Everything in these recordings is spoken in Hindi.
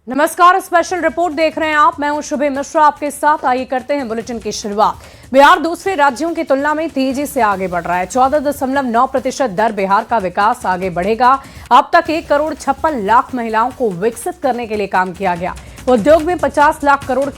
नमस्कार, स्पेशल रिपोर्ट देख रहे हैं आप। मैं हूं शुभे मिश्रा आपके साथ। आइए करते हैं बुलेटिन की शुरुआत। बिहार दूसरे राज्यों की तुलना में तेजी से आगे बढ़ रहा है। 14.9% दर बिहार का विकास आगे बढ़ेगा। अब तक 1,56,00,000 महिलाओं को विकसित करने के लिए काम किया गया। उद्योग में 50 लाख करोड़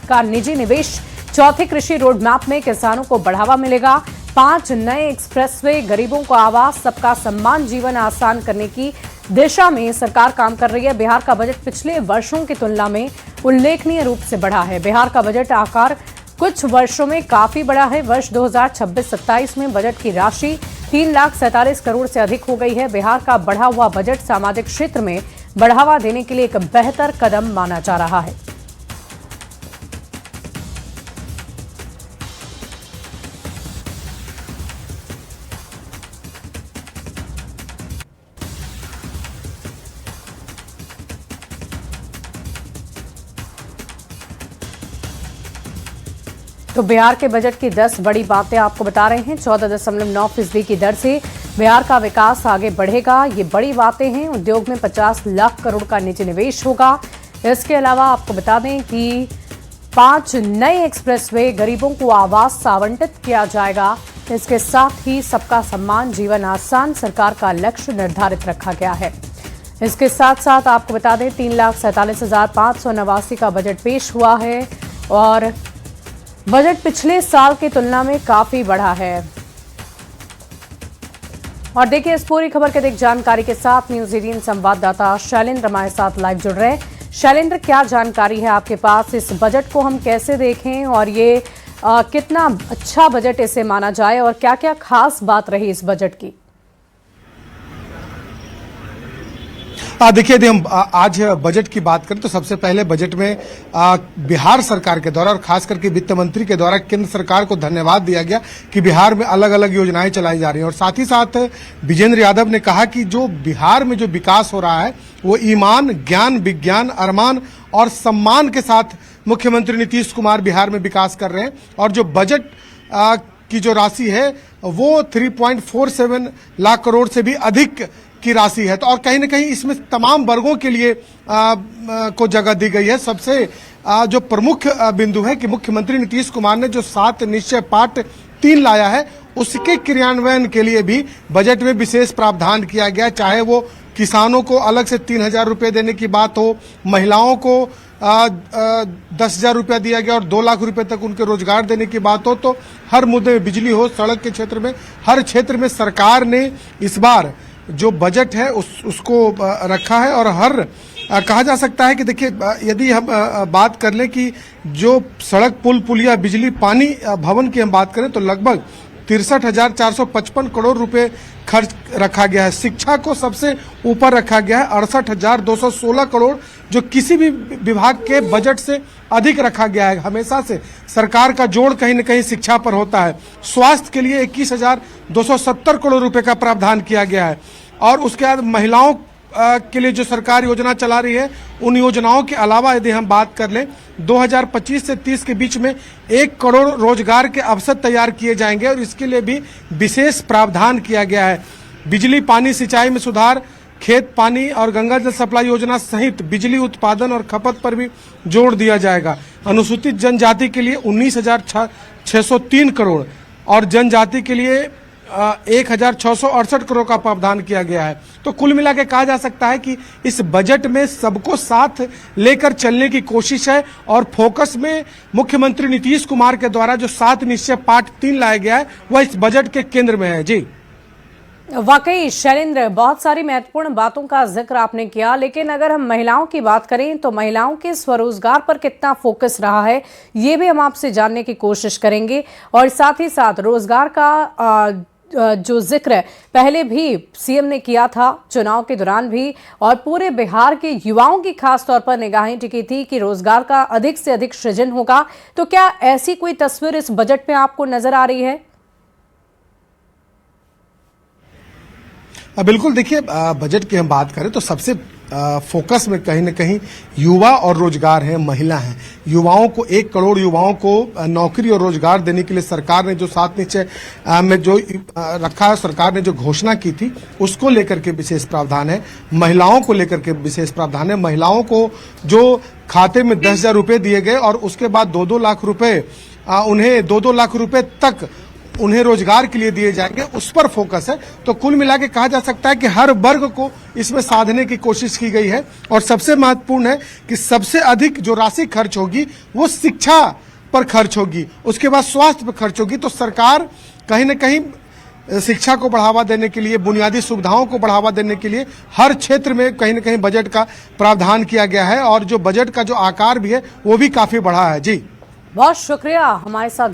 का निजी निवेश। चौथे कृषि रोड मैप में किसानों को बढ़ावा मिलेगा। 5 नए एक्सप्रेसवे, गरीबों को आवास, सबका सम्मान, जीवन आसान करने की दिशा में सरकार काम कर रही है। बिहार का बजट पिछले वर्षों की तुलना में उल्लेखनीय रूप से बढ़ा है। बिहार का बजट आकार कुछ वर्षों में काफी बढ़ा है। वर्ष 2026-27 में बजट की राशि 3,47,00,000 करोड़ से अधिक हो गई है। बिहार का बढ़ा हुआ बजट सामाजिक क्षेत्र में बढ़ावा देने के लिए एक बेहतर कदम माना जा रहा है। तो बिहार के बजट की 10 बड़ी बातें आपको बता रहे हैं। 14.9% की दर से बिहार का विकास आगे बढ़ेगा। ये बड़ी बातें हैं। उद्योग में 50 लाख करोड़ का निजी निवेश होगा। इसके अलावा आपको बता दें कि 5 नए एक्सप्रेसवे, गरीबों को आवास आवंटित किया जाएगा। इसके साथ ही सबका सम्मान, जीवन आसान सरकार का लक्ष्य निर्धारित रखा गया है। इसके साथ साथ आपको बता दें 3,47,589 का बजट पेश हुआ है और बजट पिछले साल की तुलना में काफी बढ़ा है। और देखिए, इस पूरी खबर की अधिक जानकारी के साथ न्यूज 18 संवाददाता शैलेंद्र हमारे साथ लाइव जुड़ रहे हैं। शैलेंद्र, क्या जानकारी है आपके पास? इस बजट को हम कैसे देखें और ये कितना अच्छा बजट इसे माना जाए और क्या क्या खास बात रही इस बजट की? देखिए, यदि हम आज बजट की बात करें तो सबसे पहले बजट में बिहार सरकार के द्वारा और खास करके वित्त मंत्री के द्वारा केंद्र सरकार को धन्यवाद दिया गया कि बिहार में अलग अलग योजनाएं चलाई जा रही हैं। और साथ ही साथ विजेंद्र यादव ने कहा कि जो बिहार में जो विकास हो रहा है वो ईमान, ज्ञान, विज्ञान, अरमान और सम्मान के साथ मुख्यमंत्री नीतीश कुमार बिहार में विकास कर रहे हैं। और जो बजट की जो राशि है वो 3.47 लाख करोड़ से भी अधिक की राशि है। तो और कहीं न कहीं इसमें तमाम वर्गों के लिए को जगह दी गई है। सबसे जो प्रमुख बिंदु है कि मुख्यमंत्री नीतीश कुमार ने जो 7 निश्चय पाठ 3 लाया है उसके क्रियान्वयन के लिए भी बजट में विशेष प्रावधान किया गया। चाहे वो किसानों को अलग से 3,000 रुपये देने की बात हो, महिलाओं को 10,000 रुपया दिया गया और 2 लाख रुपए तक उनके रोजगार देने की बात हो, तो हर मुद्दे में, बिजली हो, सड़क के क्षेत्र में, हर क्षेत्र में सरकार ने इस बार जो बजट है उसको रखा है। और हर कहा जा सकता है कि देखिए, यदि हम बात कर लें कि जो सड़क, पुल, पुलिया, बिजली, पानी, भवन की हम बात करें तो लगभग 63,455 करोड़ रुपए खर्च रखा गया है। शिक्षा को सबसे ऊपर रखा गया है, 68,216 करोड़, जो किसी भी विभाग के बजट से अधिक रखा गया है। हमेशा से सरकार का जोड़ कहीं न कहीं शिक्षा पर होता है। स्वास्थ्य के लिए 21,270 करोड़ रुपए का प्रावधान किया गया है। और उसके बाद महिलाओं के लिए जो सरकार योजना चला रही है, उन योजनाओं के अलावा यदि हम बात कर लें 2025 से 30 के बीच में 1 करोड़ रोजगार के अवसर तैयार किए जाएंगे और इसके लिए भी विशेष प्रावधान किया गया है। बिजली, पानी, सिंचाई में सुधार, खेत पानी और गंगा जल सप्लाई योजना सहित बिजली उत्पादन और खपत पर भी जोर दिया जाएगा। अनुसूचित जनजाति के लिए 19,603 करोड़ और जनजाति के लिए 1,668 करोड़ का प्रावधान किया गया है। तो कुल मिला के कहा जा सकता है कि इस बजट में सबको साथ लेकर चलने की कोशिश है और फोकस में मुख्यमंत्री नीतीश कुमार के द्वारा जो 7 निश्चय पाठ 3 लाया गया है वह इस बजट के केंद्र में है। जी वाकई शैलेंद्र, बहुत सारी महत्वपूर्ण बातों का जिक्र आपने किया, लेकिन अगर हम महिलाओं की बात करें तो महिलाओं के स्वरोजगार पर कितना फोकस रहा है ये भी हम आपसे जानने की कोशिश करेंगे। और साथ ही साथ रोजगार का जो जिक्र पहले भी सीएम ने किया था चुनाव के दौरान भी, और पूरे बिहार के युवाओं की खास तौर पर निगाहें टिकी थी कि रोजगार का अधिक से अधिक सृजन होगा। तो क्या ऐसी कोई तस्वीर इस बजट में आपको नजर आ रही है? बिल्कुल, देखिए, बजट की हम बात करें तो सबसे फोकस में कहीं न कहीं युवा और रोजगार है, महिला है। युवाओं को 1 करोड़ युवाओं को नौकरी और रोजगार देने के लिए सरकार ने जो 7 निश्चय में जो रखा है, सरकार ने जो घोषणा की थी उसको लेकर के विशेष प्रावधान है। महिलाओं को लेकर के विशेष प्रावधान है। महिलाओं को जो खाते में 10,000 रुपए दिए गए और उसके बाद 2-2 लाख रुपए उन्हें 2-2 लाख रुपए तक उन्हें रोजगार के लिए दिए जाएंगे, उस पर फोकस है। तो कुल मिला के कहा जा सकता है कि हर वर्ग को इसमें साधने की कोशिश की गई है। और सबसे महत्वपूर्ण है कि सबसे अधिक जो राशि खर्च होगी वो शिक्षा पर खर्च होगी, उसके बाद स्वास्थ्य पर खर्च होगी। तो सरकार कहीं न कहीं शिक्षा को बढ़ावा देने के लिए, बुनियादी सुविधाओं को बढ़ावा देने के लिए हर क्षेत्र में कहीं न कहीं बजट का प्रावधान किया गया है। और जो बजट का जो आकार भी है वो भी काफी बड़ा है। जी बहुत शुक्रिया हमारे साथ